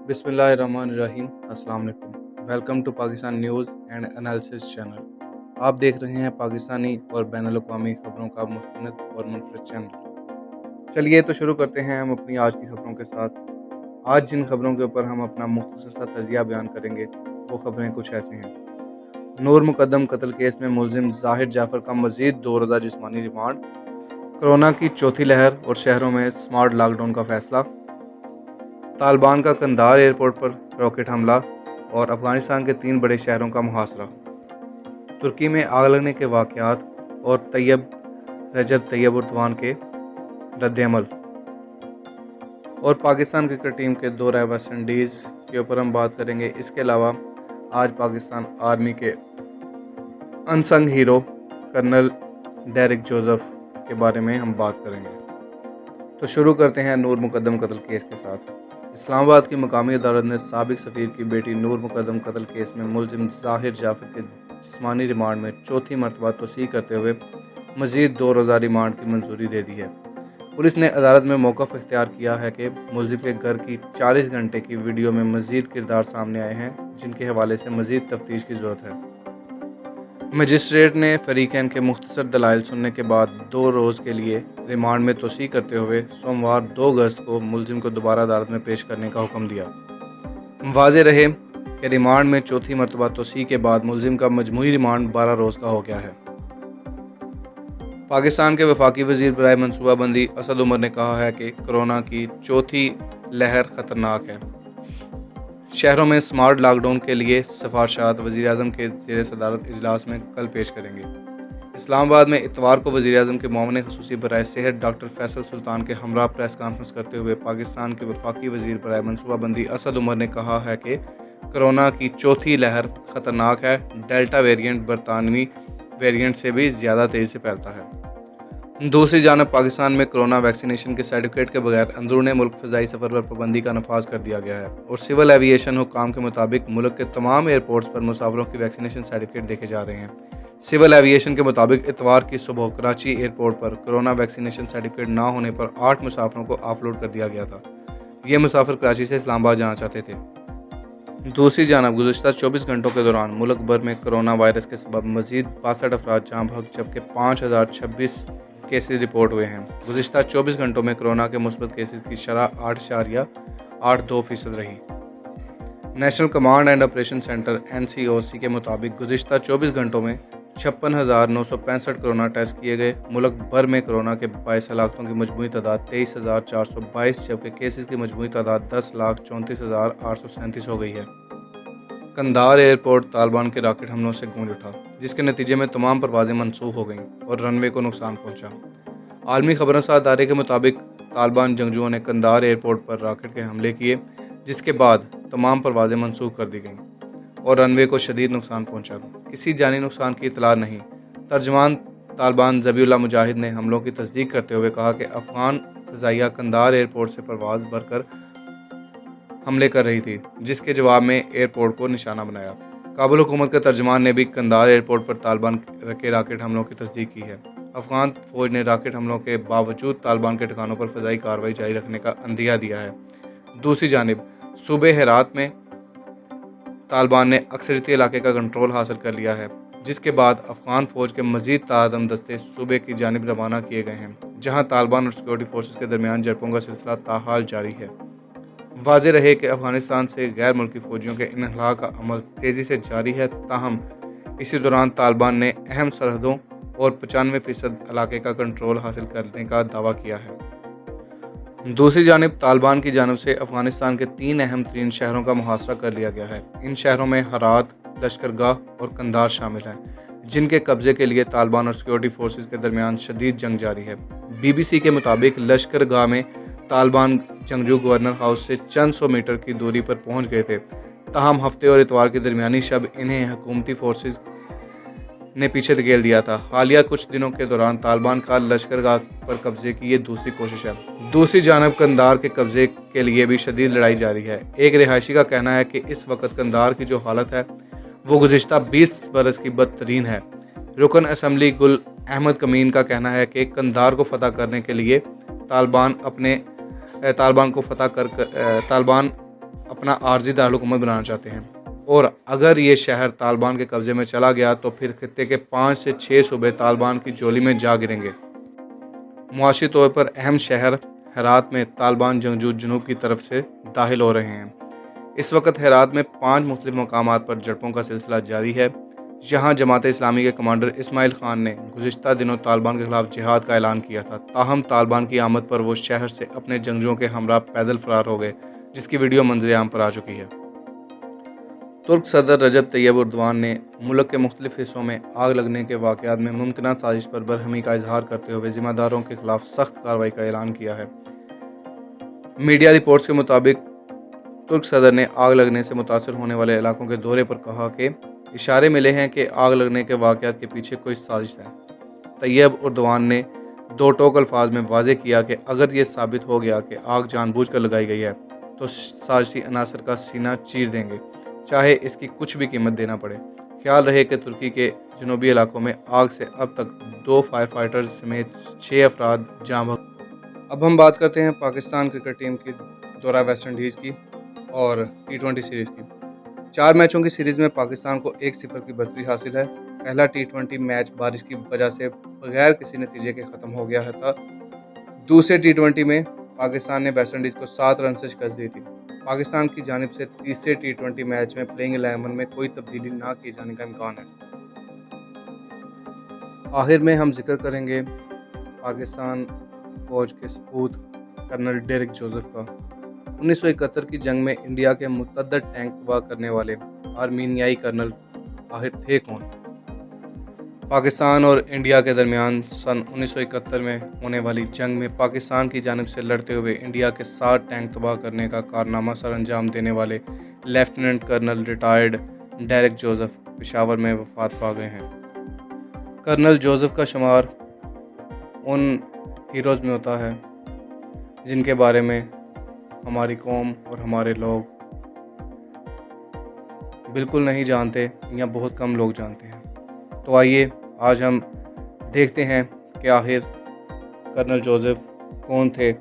बिस्मिल्लाहिर्रहमानिर्रहीम। अस्सलाम वालेकुम। Welcome to Pakistan news and analysis channel. आप देख रहे हैं पाकिस्तानी और बैनुल-अक़वामी खबरों का मुस्तनिद और मुनफरद चैनल। चलिए तो शुरू करते हैं हम अपनी आज की खबरों के साथ। आज जिन खबरों के ऊपर हम अपना मुख्तसर सा तजिया बयान करेंगे वो खबरें कुछ ऐसे हैं। नूर मुकद्दम कत्ल केस में मुलजिम ज़ाहिर जाफ़र का मज़ीद 2 रोज़ा जिस्मानी रिमांड। कोरोना की चौथी लहर और शहरों में स्मार्ट लॉकडाउन का फैसला। तालिबान का कंधार एयरपोर्ट पर रॉकेट हमला और अफगानिस्तान के 3 बड़े शहरों का मुहासरा। तुर्की में आग लगने के वाक़यात और रजब तैयब उर्दवान के रद्द-ए-अमल। और पाकिस्तान क्रिकेट टीम के दौरा वेस्ट इंडीज़ के ऊपर हम बात करेंगे। इसके अलावा आज पाकिस्तान आर्मी के unsung hero colonel Derrick Joseph के बारे में हम बात करेंगे। तो शुरू करते हैं नूर मुकद्दम कत्ल केस के साथ। इस्लामाबाद की मकामी अदालत ने साबिक सफ़ीर की बेटी नूर मुकद्दम कत्ल केस में मुलजिम ज़ाहिर जाफ़र के जिस्मानी रिमांड में चौथी मरतबा तोसीक़ करते हुए मज़ीद 2 रोज़ा रिमांड की मंजूरी दे दी है। पुलिस ने अदालत में मौक़िफ़ इख्तियार किया है कि मुलजिम के घर की 40 घंटे की वीडियो में मज़ीद किरदार सामने आए हैं जिनके हवाले से मज़ीद तफ्तीश की ज़रूरत है। मजिस्ट्रेट ने फ़रीक़ैन के मुख्तसर दलाइल सुनने के बाद 2 रोज़ के लिए रिमांड में तोसीक़ करते हुए सोमवार 2 अगस्त को मुलजिम को दोबारा अदालत में पेश करने का हुक्म दिया। वाज़ेह रहे कि रिमांड में चौथी मरतबा तोसीक़ के बाद मुलजिम का मजमूई रिमांड 12 रोज़ का हो गया है। पाकिस्तान के वफाकी वज़ीर बराए मनसूबाबंदी असद उमर ने कहा है कि कोरोना की चौथी लहर ख़तरनाक है। शहरों में स्मार्ट लॉकडाउन के लिए सिफारिशात वज़ीर-ए-आज़म के ज़ेर सदारत इजलास में कल पेश करेंगे। इस्लामाबाद में इतवार को वज़ीर-ए-आज़म के मुआविन ख़ुसूसी बराए सेहत डॉक्टर फैसल सुल्तान के हमरा प्रेस कॉन्फ्रेंस करते हुए पाकिस्तान के वफाकी वज़ीर बराए मनसूबाबंदी असद उमर ने कहा है कि कोरोना की चौथी लहर ख़तरनाक है। डेल्टा वेरिएंट बरतानवी वेरिएंट से भी ज़्यादा तेज़ी से फैलता है। दूसरी जानब पाकिस्तान में कोरोना वैक्सीनेशन के सर्टिफिकेट के बगैर अंदरूनी मुल्क फ़ज़ाई सफ़र पर पाबंदी का नफाज कर दिया गया है और सिविल एविएशन हुक्काम के मुताबिक मुल्क के तमाम एयरपोर्ट्स पर मुसाफिरों की वैक्सीनेशन सर्टिफिकेट देखे जा रहे हैं। सिविल एविएशन के मुताबिक इतवार की सुबह कराची एयरपोर्ट पर कोरोना वैक्सीनेशन सर्टिफिकेट ना होने पर 8 मुसाफिरों को ऑफलोड कर दिया गया था। ये मुसाफिर कराची से इस्लामाबाद जाना चाहते थे। दूसरी जानब गुज़श्ता 24 घंटों के दौरान मुल्क भर में कोरोना वायरस के सबब मज़ीद 62 अफराद जाँ बहक जबकि 5026 केसेस रिपोर्ट हुए हैं। गुज़श्ता 24 घंटों में कोरोना के मुस्बत केसेस की शरह 8.82% रही। National command and operation centre NCOC के मुताबिक गुज़श्ता 24 घंटों में 56,965 कोरोना टेस्ट किए गए। मुल्क भर में कोरोना के 22 हलाकतों की मजमूई तादाद 23,422 जबकि केसेस की मजमूई तादाद 10,34,837 हो गई है। कंधार एयरपोर्ट तालिबान के रॉकेट हमलों से गूंज उठा जिसके नतीजे में तमाम परवाज़ें मनसूख हो गईं और रनवे को नुकसान पहुंचा। आलमी खबरसां इदारे के मुताबिक तालिबान जंगजुओं ने कंधार एयरपोर्ट पर रॉकेट के हमले किए जिसके बाद तमाम परवाज़ें मनसूख कर दी गईं और रनवे को शदीद नुकसान पहुंचा। किसी जानी नुकसान की इतला नहीं। तर्जमान तालिबान ज़बीउल्लाह मुजाहिद ने हमलों की तस्दीक करते हुए कहा कि अफ़गान फ़ज़ाइया कंधार एयरपोर्ट से परवाज़ भरकर हमले कर रही थी जिसके जवाब में एयरपोर्ट को निशाना बनाया। काबुल हुकूमत के तर्जमान ने भी कंधार एयरपोर्ट पर तालिबान के रॉकेट हमलों की तस्दीक की है। अफ़गान फ़ौज ने रॉकेट हमलों के बावजूद तालिबान के ठिकानों पर फ़ज़ाई कार्रवाई जारी रखने का अंदिया दिया है। दूसरी जानिब सूबे हेरात में तालिबान ने अक्सरियती इलाके का कंट्रोल हासिल कर लिया है जिसके बाद अफ़गान फ़ौज के मज़ीद तादाद दस्ते सूबे की जानिब रवाना किए गए हैं जहाँ तालिबान और सिक्योरिटी फोर्सेस के दरमियान झड़पों का सिलसिला ताहाल जारी है। वाज़ेह रहे कि अफ़गानिस्तान से गैर मुल्की फ़ौजियों के इन्हला का अमल तेज़ी से जारी है। ताहम इसी दौरान तालिबान ने अहम सरहदों और 95% इलाके का कंट्रोल हासिल करने का दावा किया है। दूसरी जानिब तालिबान की जानब से अफ़गानिस्तान के 3 अहम तरीन शहरों का मुहासरा कर लिया गया है। इन शहरों में हरात, लश्करगाह और कंधार शामिल हैं जिनके कब्ज़े के लिए तालिबान और सिक्योरिटी फोर्सेस के दरमियान शदीद जंग जारी है। BBC के मुताबिक लश्करगाह में तालिबान जंगजू गवर्नर हाउस से चंद 100 मीटर की दूरी पर पहुंच गए थे। ताहम हफ्ते और इतवार की दरमियानी शब इन्हें हुकूमती फोर्सेस ने पीछे धकेल दिया था। हालिया कुछ दिनों के दौरान तालिबान का लश्करगाह पर कब्जे की ये दूसरी कोशिश है। दूसरी जानब कंधार के कब्जे के लिए भी शदीद लड़ाई जारी है। एक रिहायशी का कहना है कि इस वक्त कंधार की जो हालत है वो गुज़श्ता 20 बरस की बदतरीन है। रुकन असम्बली गुल अहमद कमीन का कहना है कि कंधार को फतह करने के लिए तालिबान अपना आर्जी दारुलहुकूमत बनाना चाहते हैं और अगर ये शहर तालिबान के कब्ज़े में चला गया तो फिर खित्ते के 5 से 6 सूबे तालिबान की झोली में जा गिरेंगे। मुआशी तौर पर अहम शहर हेरात में तालिबान जंगजू जनूब की तरफ से दाखिल हो रहे हैं। इस वक्त हेरात में 5 मुख्तलिफ मकामात पर झड़पों का सिलसिला जारी है, जहां जमात इस्लामी के कमांडर इस्माइल खान ने गुज़िश्ता दिनों तालिबान के खिलाफ जिहाद का ऐलान किया था। ताहम तालिबान की आमद पर वो शहर से अपने जंगजुओं के हमरा पैदल फरार हो गए, जिसकी वीडियो मंजर आम पर आ चुकी है। तुर्क सदर रजब तैयब एर्दोगान ने मुल्क के मुख्तलिफ हिस्सों में आग लगने के वाक़यात में मुमकिन साजिश पर बरहमी का इजहार करते हुए ज़िम्मेदारों के खिलाफ सख्त कार्रवाई का ऐलान किया है। मीडिया रिपोर्ट्स के मुताबिक तुर्क सदर ने आग लगने से मुतासर होने वाले इलाकों के दौरे पर कहा कि इशारे मिले हैं कि आग लगने के वाक़यात के पीछे कोई साजिश है। तैयब एर्दोगान ने दो टोक अल्फाज में वाज़े किया कि अगर ये साबित हो गया कि आग जानबूझकर लगाई गई है तो साजिशी अनासर का सीना चीर देंगे, चाहे इसकी कुछ भी कीमत देना पड़े। ख्याल रहे कि तुर्की के जनूबी इलाकों में आग से अब तक 2 फायर फाइटर्स समेत 6 अफराद जाँ बहक। अब हम बात करते हैं पाकिस्तान क्रिकेट टीम की दौरा वेस्ट इंडीज़ की और T20 सीरीज़ की। 4 मैचों की सीरीज़ में पाकिस्तान को 1-0 की बढ़तरी हासिल है। पहला T20 मैच बारिश की वजह से बगैर किसी नतीजे के ख़त्म हो गया था। दूसरे T20 में पाकिस्तान ने वेस्ट इंडीज़ को 7 रन से शिकस्त दी थी। पाकिस्तान की जानिब से तीसरे T20 मैच में प्लेइंग 11 में कोई तब्दीली ना किए जाने का इम्कान है। आखिर में हम जिक्र करेंगे पाकिस्तान फौज के सपूत कर्नल डेरिक जोसेफ का। 1971 की जंग में इंडिया के मुतअद्दिद टैंक तबाह करने वाले आर्मीनियाई कर्नल आखिर थे कौन? पाकिस्तान और इंडिया के दरमियान सन 1971 में होने वाली जंग में पाकिस्तान की जानिब से लड़ते हुए इंडिया के 7 टैंक तबाह करने का कारनामा सर अंजाम देने वाले lieutenant colonel retired Derrick Joseph Peshawar में वफात पा गए हैं। कर्नल जोसेफ का शुमार उन हीरोज़ में होता है जिनके बारे में हमारी कौम और हमारे लोग बिल्कुल नहीं जानते या बहुत कम लोग जानते हैं। तो आइए आज हम देखते हैं कि आखिर कर्नल जोसेफ कौन थे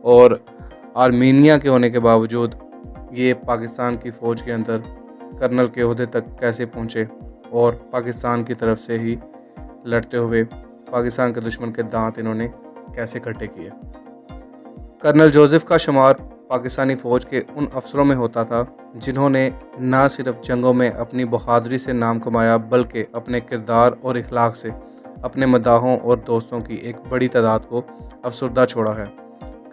और आर्मीनिया के होने के बावजूद ये पाकिस्तान की फ़ौज के अंदर कर्नल के ओहदे तक कैसे पहुँचे और पाकिस्तान की तरफ से ही लड़ते हुए पाकिस्तान के दुश्मन के दांत इन्होंने कैसे खट्टे किए। कर्नल जोसेफ का शुमार पाकिस्तानी फ़ौज के उन अफसरों में होता था जिन्होंने न सिर्फ जंगों में अपनी बहादुरी से नाम कमाया बल्कि अपने किरदार और इखलाक से अपने मदाहों और दोस्तों की एक बड़ी तादाद को अफसरदा छोड़ा है।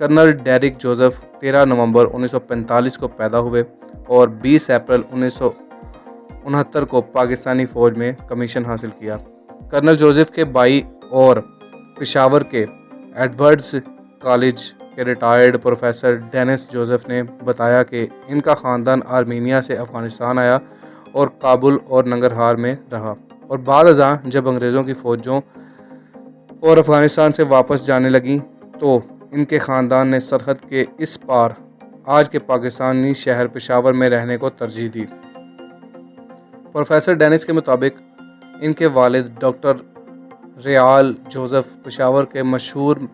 कर्नल डेरिक जोसेफ 13 नवंबर 1945 को पैदा हुए और 20 अप्रैल 1969 को पाकिस्तानी फ़ौज में कमीशन हासिल किया। कर्नल जोसेफ के भाई और पेशावर के एडवर्ड्स कॉलेज के रिटायर्ड प्रोफेसर डेनिस जोसेफ ने बताया कि इनका ख़ानदान आर्मीनिया से अफ़गानिस्तान आया और काबुल और नंगरहार में रहा और बाद अज़ां जब अंग्रेज़ों की फ़ौजों और अफ़गानिस्तान से वापस जाने लगी तो इनके ख़ानदान ने सरहद के इस पार आज के पाकिस्तानी शहर पेशावर में रहने को तरजीह दी। प्रोफेसर डेनिस के मुताबिक इनके वालिद डॉक्टर रियाल जोसेफ पेशावर के मशहूर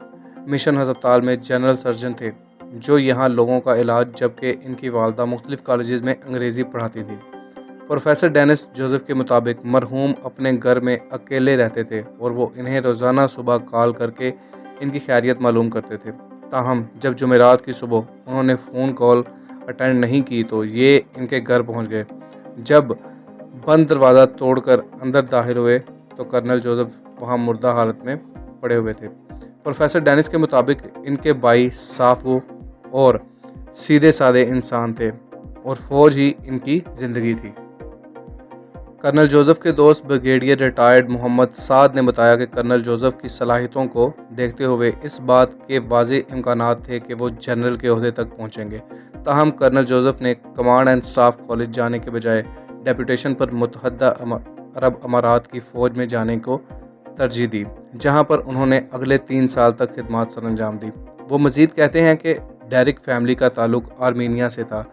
मिशन अस्पताल में जनरल सर्जन थे जो यहाँ लोगों का इलाज, जबकि इनकी वालदा मुख्तलिफ कॉलेजेस में अंग्रेज़ी पढ़ाती थी। प्रोफेसर डेनिस जोसेफ के मुताबिक मरहूम अपने घर में अकेले रहते थे और वो इन्हें रोज़ाना सुबह कॉल करके इनकी खैरियत मालूम करते थे। ताहम जब जुमेरात की सुबह उन्होंने फ़ोन कॉल अटेंड नहीं की तो ये इनके घर पहुँच गए। जब बंद दरवाज़ा तोड़कर अंदर दाखिल हुए तो कर्नल जोसेफ वहाँ मुर्दा हालत में पड़े हुए थे। प्रोफेसर डेनिस के मुताबिक इनके भाई साफ़ो और सीधे साधे इंसान थे और फ़ौज ही इनकी ज़िंदगी थी। कर्नल जोसेफ के दोस्त ब्रिगेडियर रिटायर्ड मोहम्मद साद ने बताया कि कर्नल जोसेफ की सलाहियतों को देखते हुए इस बात के वाज़ेह इम्कानात थे कि वो जनरल के ओहदे तक पहुँचेंगे। ताहम कर्नल जोसेफ ने कमांड एंड स्टाफ कॉलेज जाने के बजाय डेपुटेशन पर मुत्तहदा अरब अमारात की फ़ौज में जाने को तरजीह दी, जहां पर उन्होंने अगले 3 साल तक खिदमत सर अंजाम दी। वो मज़ीद कहते हैं कि डेरिक फैमिली का ताल्लुक़ आर्मीनिया से था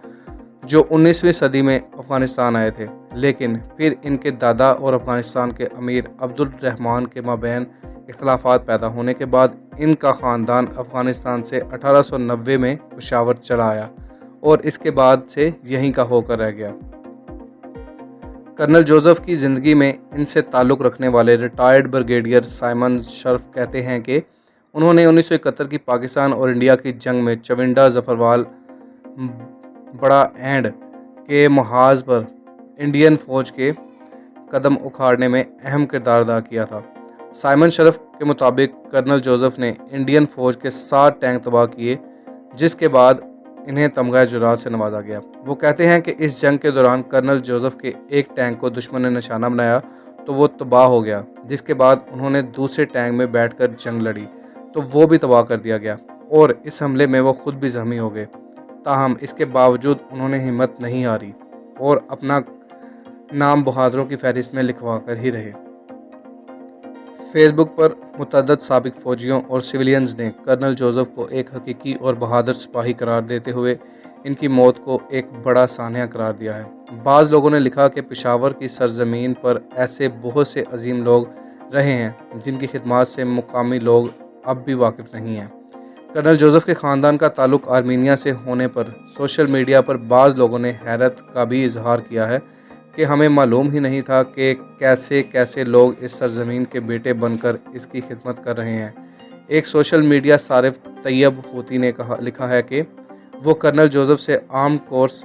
जो 19वीं सदी में अफ़गानिस्तान आए थे, लेकिन फिर इनके दादा और अफ़गानिस्तान के अमीर अब्दुल रहमान के माबैन इख्तलाफात पैदा होने के बाद इनका ख़ानदान अफ़गानिस्तान से 1890 में पेशावर चला आया और इसके बाद से यहीं का होकर रह गया। कर्नल जोसेफ की ज़िंदगी में इनसे ताल्लुक़ रखने वाले रिटायर्ड ब्रिगेडियर साइमन शर्फ कहते हैं कि उन्होंने 1971 की पाकिस्तान और इंडिया की जंग में चविंडा जफरवाल बड़ा एंड के महाज पर इंडियन फ़ौज के कदम उखाड़ने में अहम किरदार अदा किया था। साइमन शर्फ के मुताबिक कर्नल जोसेफ ने इंडियन फ़ौज के 7 टैंक तबाह किए, जिसके बाद इन्हें तमगा जुरात से नवाजा गया। वो कहते हैं कि इस जंग के दौरान कर्नल जोसेफ के एक टैंक को दुश्मन ने निशाना बनाया तो वो तबाह हो गया, जिसके बाद उन्होंने दूसरे टैंक में बैठकर जंग लड़ी तो वो भी तबाह कर दिया गया और इस हमले में वो खुद भी ज़ख्मी हो गए। ताहम इसके बावजूद उन्होंने हिम्मत नहीं हारी और अपना नाम बहादुरों की फहरिस्त में लिखवा कर ही रहे। फेसबुक पर मुतअद्दिद साबिक फ़ौजियों और सिविलियंस ने कर्नल जोसेफ को एक हकीकी और बहादुर सिपाही करार देते हुए इनकी मौत को एक बड़ा सान्या करार दिया है। बाज़ लोगों ने लिखा कि पेशावर की सरजमीन पर ऐसे बहुत से अजीम लोग रहे हैं जिनकी खिदमत से मुकामी लोग अब भी वाकिफ़ नहीं हैं। कर्नल जोसेफ के ख़ानदान का ताल्लुक़ आर्मीनिया से होने पर सोशल मीडिया पर बाज़ लोगों ने हैरत का भी इजहार किया है कि हमें मालूम ही नहीं था कि कैसे कैसे लोग इस सरजमीन के बेटे बनकर इसकी खिदमत कर रहे हैं। एक सोशल मीडिया सारिफ तैयब होती ने लिखा है कि वो कर्नल जोसेफ से आर्म कोर्स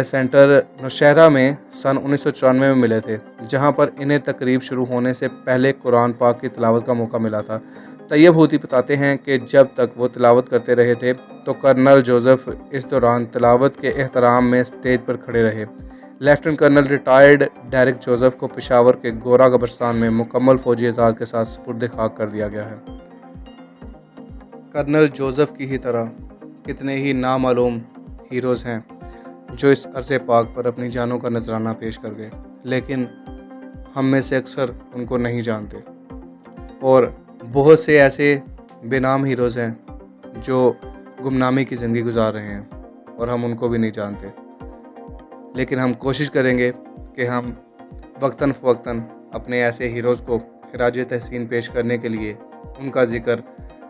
सेंटर नौशहरा में सन 1994 में मिले थे, जहां पर इन्हें तकरीब शुरू होने से पहले कुरान पाक की तिलावत का मौका मिला था। तैयब होती बताते हैं कि जब तक वो तिलावत करते रहे थे तो कर्नल जोसेफ इस दौरान तिलावत के एहतराम में स्टेज पर खड़े रहे। Lieutenant colonel retired Derrick Joseph को पेशावर के गोरा कब्रिस्तान में मुकम्मल फौजी एजाज़ के साथ सुपुर्द खाक कर दिया गया है। कर्नल जोसेफ की ही तरह कितने ही नामालूम हीरोज़ हैं जो इस अरसे पाक पर अपनी जानों का नजराना पेश कर गए, लेकिन हम में से अक्सर उनको नहीं जानते। और बहुत से ऐसे बेनाम हीरोज़ हैं जो गुमनामी की ज़िंदगी गुजार रहे हैं और हम उनको भी नहीं जानते। लेकिन हम कोशिश करेंगे कि हम वक्तन फ़वक्तन अपने ऐसे हीरोज़ को खिराज तहसीन पेश करने के लिए उनका ज़िक्र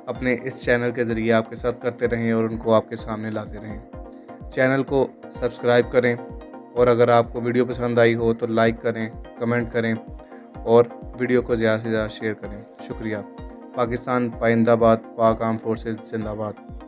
अपने इस चैनल के ज़रिए आपके साथ करते रहें और उनको आपके सामने लाते रहें। चैनल को सब्सक्राइब करें और अगर आपको वीडियो पसंद आई हो तो लाइक करें, कमेंट करें और वीडियो को ज़्यादा से ज़्यादा शेयर करें। शुक्रिया। पाकिस्तान पाइंदाबाद, पाक आर्म फोर्सेस जिंदाबाद।